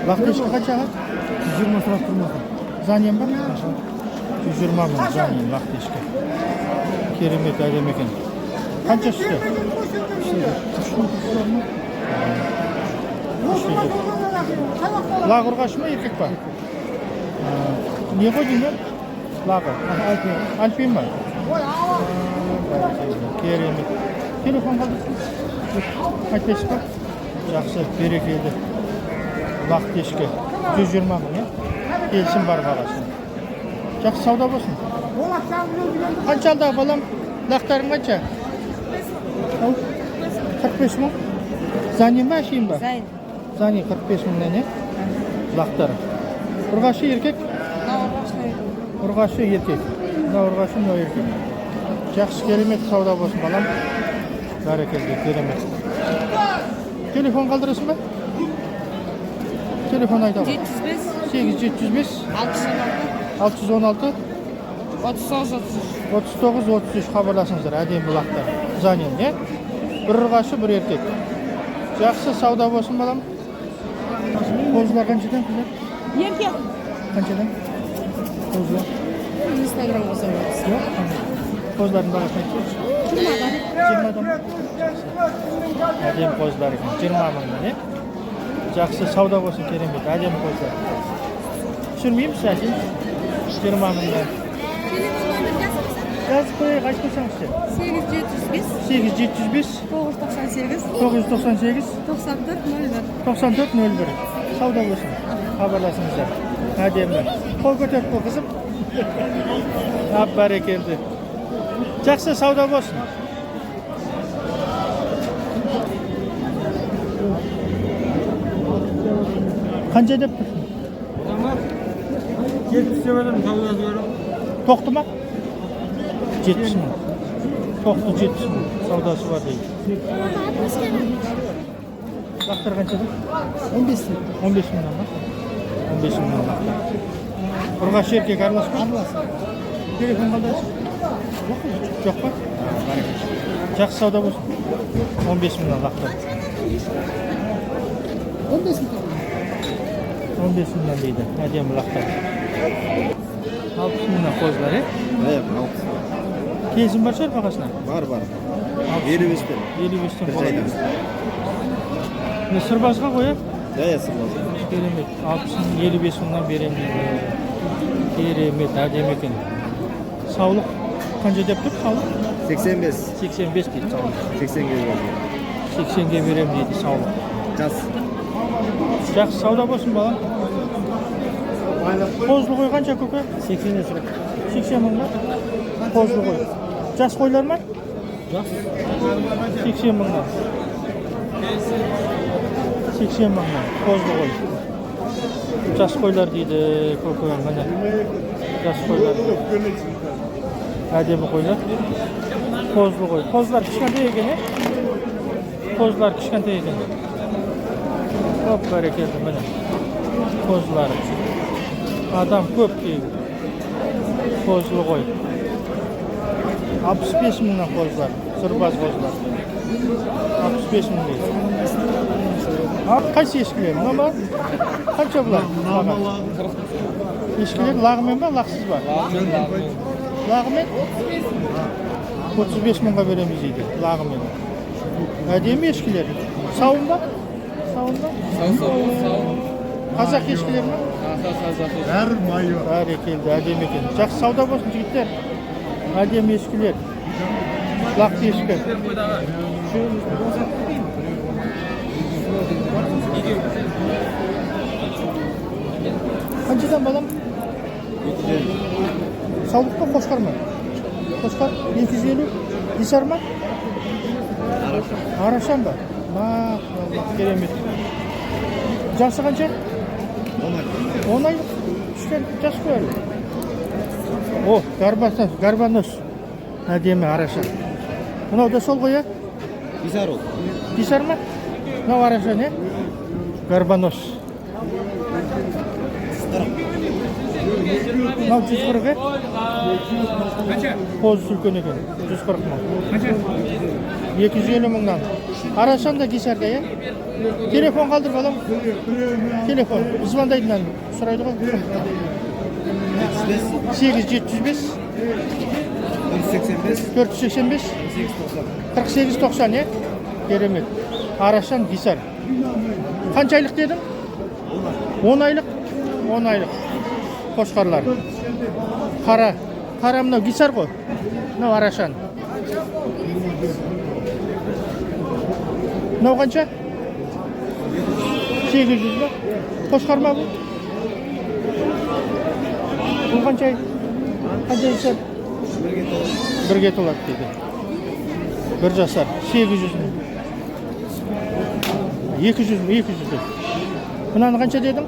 Лақтешкі қаншаға? 120 сұрап тұрмыз. Занем ба? 120 мың занем лақтешкі. Керемет әдем екен. Қанша түсті? Лағы ұрғашы ма, еркек па? Не ғой деймін? Лағы? Альпин ба? Керемет. Телефон қалдырсын? Қайтпайсыз ба? Жақсы, берекелі. Лақтешкі 120 мың, келсін бар бағасын. Жақсы сауда болсын. Қанша алдағы балам? Лақтарың қанша? 45 мың? Занин ба, әшейін ба? Занин 45 мыңнан, лақтар. Ұрғашы еркек? Ұрғашы еркек. Ұрғашы еркек. Жақсы, керемет сауда болсын балам. Бәрекелді, керемет. Телефон қалдырасың ба? Телефон айта ғой. 705 616 39-33 хабарласыңыздар. Әдемі лақтар. Занин, бір ұрғашы, бір еркек. Жақсы сауда болсын балам. Қозылар қаншадан? Еркек. Қаншадан? Қозылар. Инстаграмға саламыз. Қозылардың бағасын айтыңыз. 20 адам. Әдемі қозылар екен. 20 мыңнан, Жақсы сауда болсын, керемет. Әдемі қозылар. Түсірмейміз, әшейін. 20 мыңнан. Жазып қойайық, айтып қойсаңызшы. 8705 998 9401. Сауда болсын. Хабарласыңыздар. Әдемі. Қол көтеріп қой, қызым. Бәрекелді. Жақсы сауда болсын. Қанша деп тұрсың? 70 деп adam saudası var. Тоқты ма? 70 мың. Тоқты 70 мың. Саудасы бар дейді. Лақтар қаншадан? 15 мың. 15 мыңнан ба? 15 мыңнан лақтар. Ұрғашы еркек аралас па? Arlas. Телефон қалдырасың? Жоқ па? Жақсы сауда болсын. 15 мыңнан лақтар. 15 mi? 15 мыңнан дейді. Әдемі лақтар. 60 мыңнан қозылар, Evet, 60. Келісім бар шығар бағасына? Var. 55'ten. 55'ten Bir болады. şeyden. Сырбазға қояп? Evet, sırmazı. Керемет. 60 мың, 55 мыңнан беремін дейді. Керемет, әдемі екен. Саулық қанша деп тұр? Саулық? 85. 85 дейді саулық. 80 geliyor. 80-ге беремін дейді саулық. Kas. Жақсы сауда болсын балам. Қозылы қой қанша көке? 80'e sıra. 80 мың ба? Қозылы қой. Жас қойлар ма? Kas. 80 мыңнан. 80 мыңнан. Қозылы қой. Жас қойлар дейді көке. Міне. Жас қойлар. Әдемі қойлар. Қозылы қой. Қозылар кішкентай екен, Қозылар кішкентай екен. Көп бәрекелді, міне. Қозылар. Адам көп дейді. Қозылы қой. 65 мыңнан қозылар. Сырбаз қозылар. 65 мың дейді. Қайсы ешкілер? Мына ма? Қанша бұлар? Ешкілер лағымен ба, лақсыз ба? Лағымен? 35 мыңға береміз дейді. Лағымен. Әдемі ешкілер. Сауын ба? Сауын ба? Қазақ ешкілер ма? Her mayo. Бәрекелді, әдемі екен. Жақсы сауда болсын жігіттер. Әдемі ешкілер. Лақты ешкі. Қаншадан балам? Саулық па, қошқар ма? Қошқар 250. Исар ма? Арашан ба? Керемет. Жасы қанша? 10 айлық. Жас қой. О, гарбанос. Әдемі араша. Мынау да сол ғой, Pisar ol. Писар ма? Мынау араша, Гарбанос. Мынау 140 е? Қозы үлкен екен. 140 мың. 250 мыңнан. Арашан да кесерде, е? Телефон қалдыр балам. Телефон. Звондайдынан сұрайды ғой. 8-705 485 48-90, е? Керемет. Арашан кесер. Қанша айлық дедің? 10 айлық? 10 айлық. Қошқарлар. Қара мынау кесер ғой. Мынау арашан. Мынау қанша? 800 ба? Қошқар ма бұл? Бұл қанша? Қанша кесер? Бірге толады дейді. Бір жасар. 800 мың. 200 мың. Мынаны қанша дедің?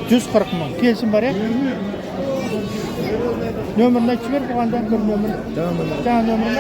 140 мың. Келсін бар, е? Нөмірін айтшы бер, бұғанда бір нөмір. Жаңа нөмірін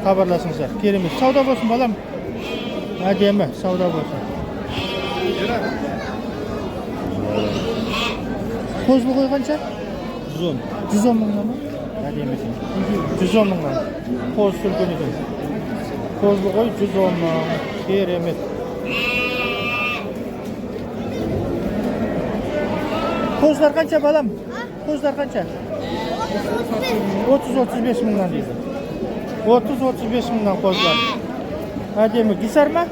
хабарласыңыздар. Керемет. Сауда болсын, балам. Әдемі, сауда болсын. Қозылы қой қанша? 110 мыңнан ма? Әдемі екен. 110 мыңнан. Қозы үлкен екен. Қозылы қой 110 мың. Керемет. Қозылар қанша, балам? Қозылар қанша? 30-35 мыңнан дейді. 30-35 мыңнан қозылар. Әдемі. Кесар ма?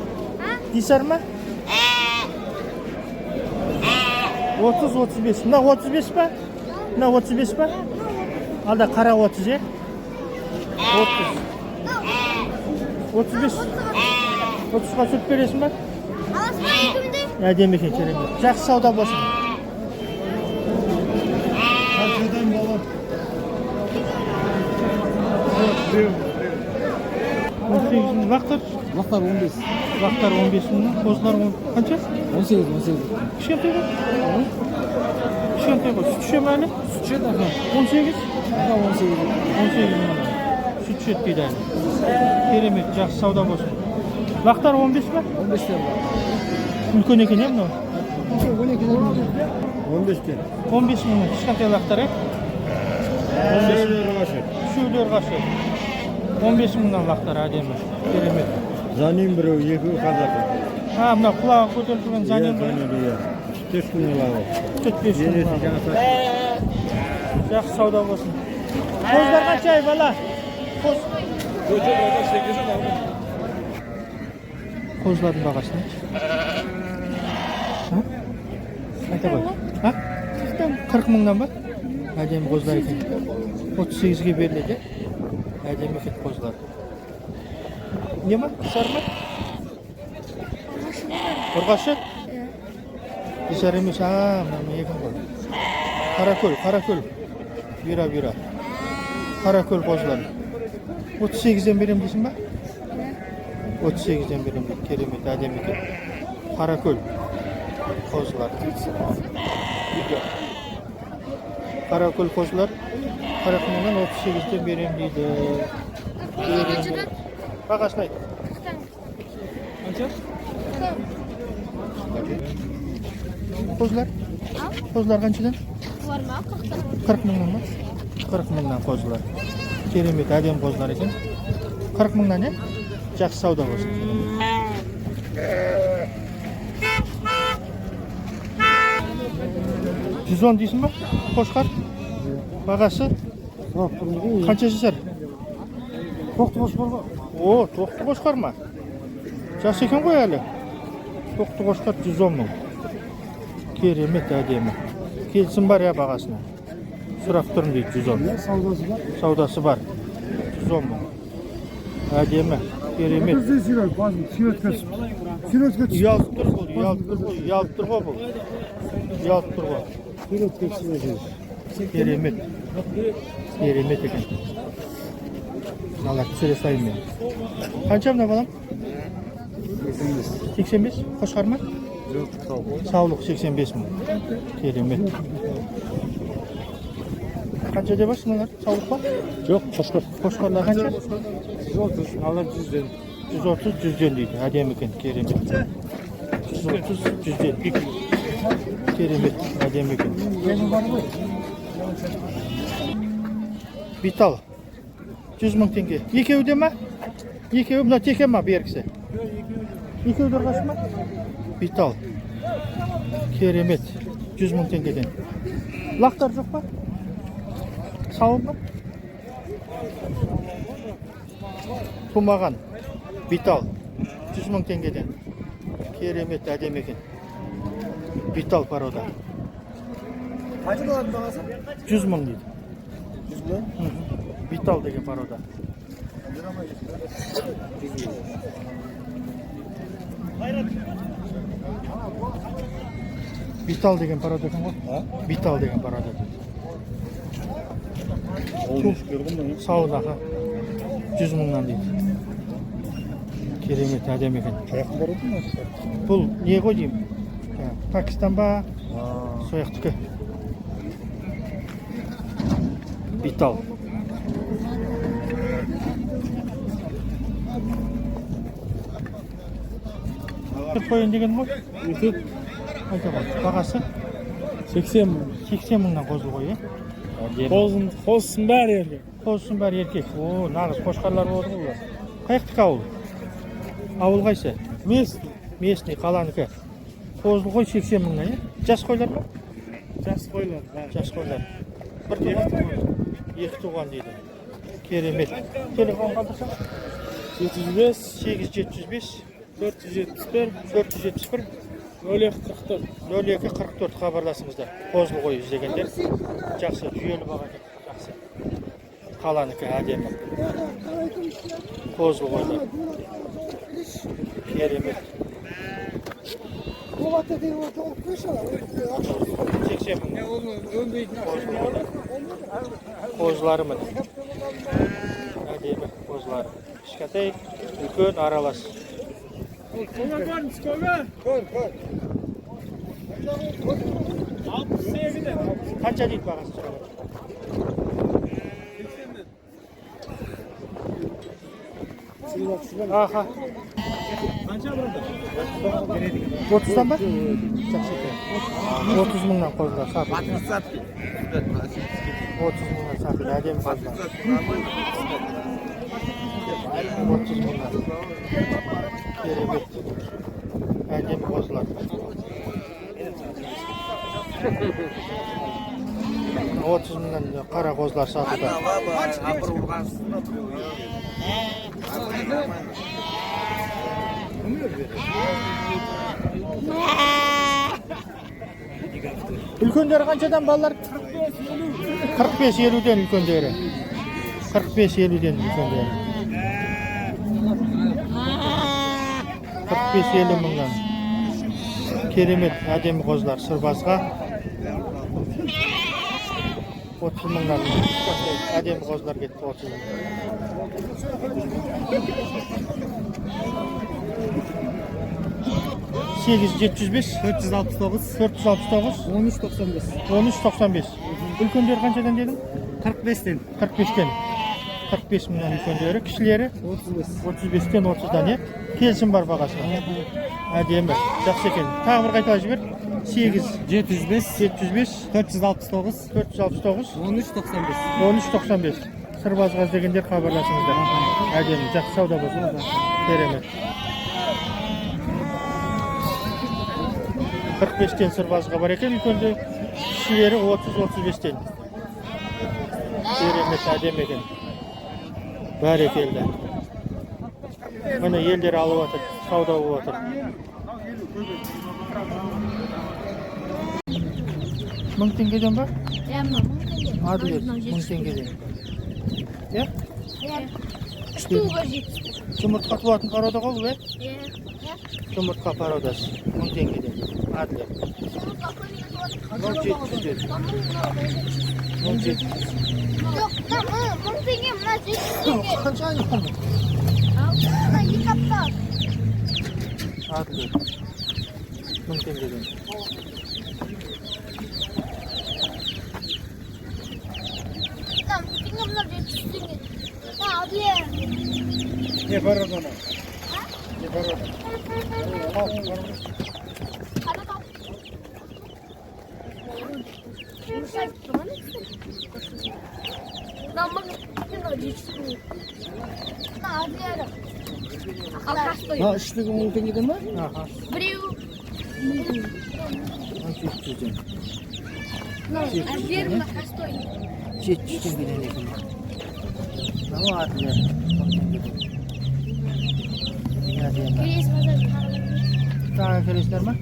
Кесар ма? 30-35. Мына 35 па? Мына 35 па? Алда қара 30, е? 35. 30-ға сүт бересің ба? Әдемі екен, керемет. Жақсы сауда болсын. Қаншадан балам? 18 мың. Лақтар? Лақтар 15. Лақтар 15 мыңнан. Қозылар қанша? 18. Кішкентай ғой? Кішкентай ғой. Сүт іше ме әлі? Süt şet aha. 18? 18. 18 мыңнан. Süt ішеді дейді әлі. Керемет, жақсы сауда болсын. Лақтар 15 па? 15 lira. Үлкен екен, е мынау? 15 lira. 15 мыңнан. Кішкентай лақтар, е? 15 Үшеулер қашы. 15 мыңнан лақтар, әдемі. Керемет. Заним біреу, екі қазақы. Мынау құлағы көтеріп тұрған заним ғой. Төш күн алады. 4-5 мыңнан. Жақсы сауда болсын. Қоздар қанша ай, бала? Қозлардың бағасы не? Айта қой. 40 мыңнан ба? Әдемі қоздар екен. 38-ге беріледі. Әдемі екен қоздар. Не ма? Кесар ма? Ұрғашы? Кесар емес. Мына екен ғой. Қаракөл. Бұйра. Қаракөл қоздар. 38-ден берем дейсің ба? 38-ден берем дейді. Керемет, әдемі екен. Қаракөл қозылар. Қаракөл қозылар. 40 мыңнан 38-ден берем дейді. Бағасын айт. Қозылар? Қозылар қаншадан? 40 мыңнан ба? 40 мыңнан қозылар. Керемет, әдем қозылар екен. 40 мыңнан, е? Жақсы сауда болсын. 110 дейсің ба? Қошқар? Бағасы? Қанша жасар? Тоқты қошқар ғой. О, тоқты қошқар ма? Жас екен ғой әлі. Тоқты қошқар 110 мың. Керемет, әдемі. Келсін бар, я бағасына. Сұрақ тұрын дейді 110. Саудасы бар. 110 мың. Әдемі, керемет. Ұялып тұр ғой бұл. Керемет. Керемет екен. Мыналар түсіре сайын мен. Қанша мына балам? 85. Қошқар ма? Саулық 85 мың. Керемет. Қанша деп бар мыналар? Саулық па? Жоқ, қошқар. Қошқарлар қанша? 130, алар 100-ден. 130-100-ден дейді. Әдемі екен, керемет. 130-100-ден. Keremet adem ekan. Bital. 100 ming tenge. Ikkovda mi? Ikkovi bunda tekemi berkisi? Ikkovda qaşma? Bital. Keremet. 100 ming tengeden. Laqtar yo'q mu? Sağ mı? Tumagan. Bital. 100 ming tengeden. Keremet adem ekan. Bital paroda. Kaç dolar bağası? 100 ming deydi. 100 mü? Bital degan paroda. Bital degan paroda ekan Ha? Bital degan paroda. Olmuş gördün mü? Saudaga 100 mingdan deydi. Keremet adem ekan. Ayak var mı? Bul ne koyayım? Pakistan ba soyaqtiki. Bital. Koyun degan mi? YouTube Aytaman. Bag'asi 80 mi? 80 mingdan qo'zib qo'y. Qo'zsin bari yerga. Qo'zsin bari erkak. O, nag'iz qo'shqarlar bo'ldi ular. Qayerda avul? Avul qaysi? Местный qalaniki. Qo'zib qo'y 80 mingdan. Jas qo'ylarmi? Jas qo'ylar. Jas qo'ylar. Bir tug'an. Ikki tug'an deydi. Keremet. Telefon qoldirsan? 705 8705 471 471 0244. 0244 xabarlasingizlar. Qo'zib qo'y izlaganlar. Yaxshi, juyeli baqa ekan. Yaxshi. Qalaniki ademi. Qo'zib qo'ylar. Keremet. 80 ming. Qo'zlarimi? Ademi qo'zlari. Kichkatay, ulkan aralash. Qancha deydi bag'asi? Aha. Qancha burada? 30 dan mı? Yaxshi ekan. 30 mingdan qo'zlar sotdi. 30 mingdan sotdi. Adem qo'zlar. 30 mingdan. Keremet. Adem qo'zlar. 30 mingdan qara qo'zlar sotdi. Ulkanlari qanchadan bolalar? 45-50 dan ulkanlari. 45-50 dan ulkanlari. 45-50 mingdan. Keremet adem qo'zlar sirbazga 30 mingdan. Adem qo'zlar ketdi 30 ming. 8705 469 469 1395 1395. Ulkanlar qanchadan dedim? 45'ten 45'ten. 45 mingdan ulkanlari, kishileri 35 35'ten 30'dan ya. Kelsin bar bag'asi. Ademi. Yaxshi ekan. Tag'ir bir qayta jibir. 8 705 705 469 469 1395 1395. Sirbaz g'az deganlar xabarlasingizlar. Ademi. Yaxshi savdo bo'lsin. Keremet. 45'ten sirbazga bar ekan, ulkanda kishileri 30-35'ten. Keremet adem ekan. Barakallah. Mana yerler alıp atır, savdo bo'lib atır. 1000 tengeden bor? Adlet 1000 tengeden. Ya? Штука жить. Чумыртка туатын qarada qol be. Чумыртка parodasi 1000 tengeden. Adlet. 1700. 1700. Yok, mun tenge mına 700 tenge. Qancha ayolmi? Mına 2 hafta. Adlet. 1000 tengeden. Tamam, tenge mına 700 tenge. Ha, abi. Ne var orada? Ne var orada? Hadi bak. Ha, 3-ning 10 tengedami? Aha. Birev. 700 jen. Azerma kastoy. 700 tengeden ekan. Nima atlar? Ya diyem. Keres bozorga qarab. Daha keresizlermi?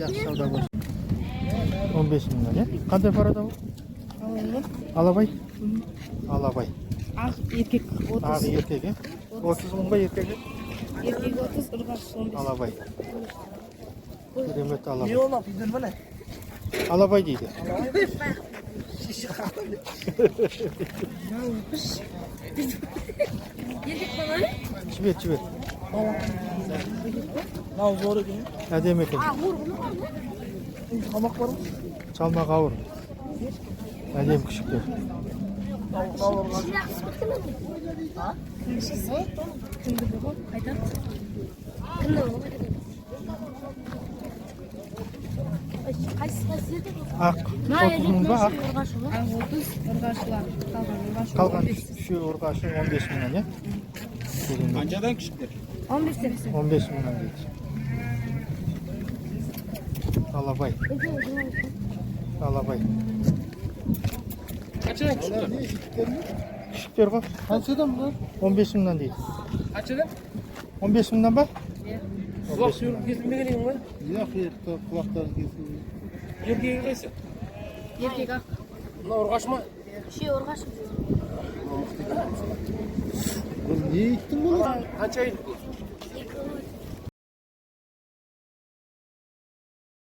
Yaxshi savdo bo'lsin. 15 mingdan, ya? Qanday parada bu? Alabay. Alabay. Erkek Abi erkek, ya? 30 mingga erkek. Erkek 30, ırgaç 15. Alabay. Keremet alabay. Ne olap idin bana? Alabay deydi. Erkek balani? Çibet, çibet. Ne zor ekan. Adem ekan. Qamoq bormi? Çalmak avur. Adem küçükler. Kimdi bu? Aytamiz. Kimdi bu? Qaysi yerda bu? Ak. 30 mingga ak. 30 ırgaçlar. Kalgan şu orgaşı 15 mingdan, ya? Qanchadan küçükler? 15 tanesi. 15 mingdan deydi. Alabay. Alabay. Kaçadan küçükler? Küçükler koy. Qanchadan bular? 15 mingdan deydi. Kaçadan? 15 mingdan bak. Kulak yürüp kesilmegen mi? Yo'q, quloqlari kesildi. Erkeği qaysi? Erkek ak. Buna urg'ashma. Şey ırgaç. Bu ne etdin buni? Qancha yil bu?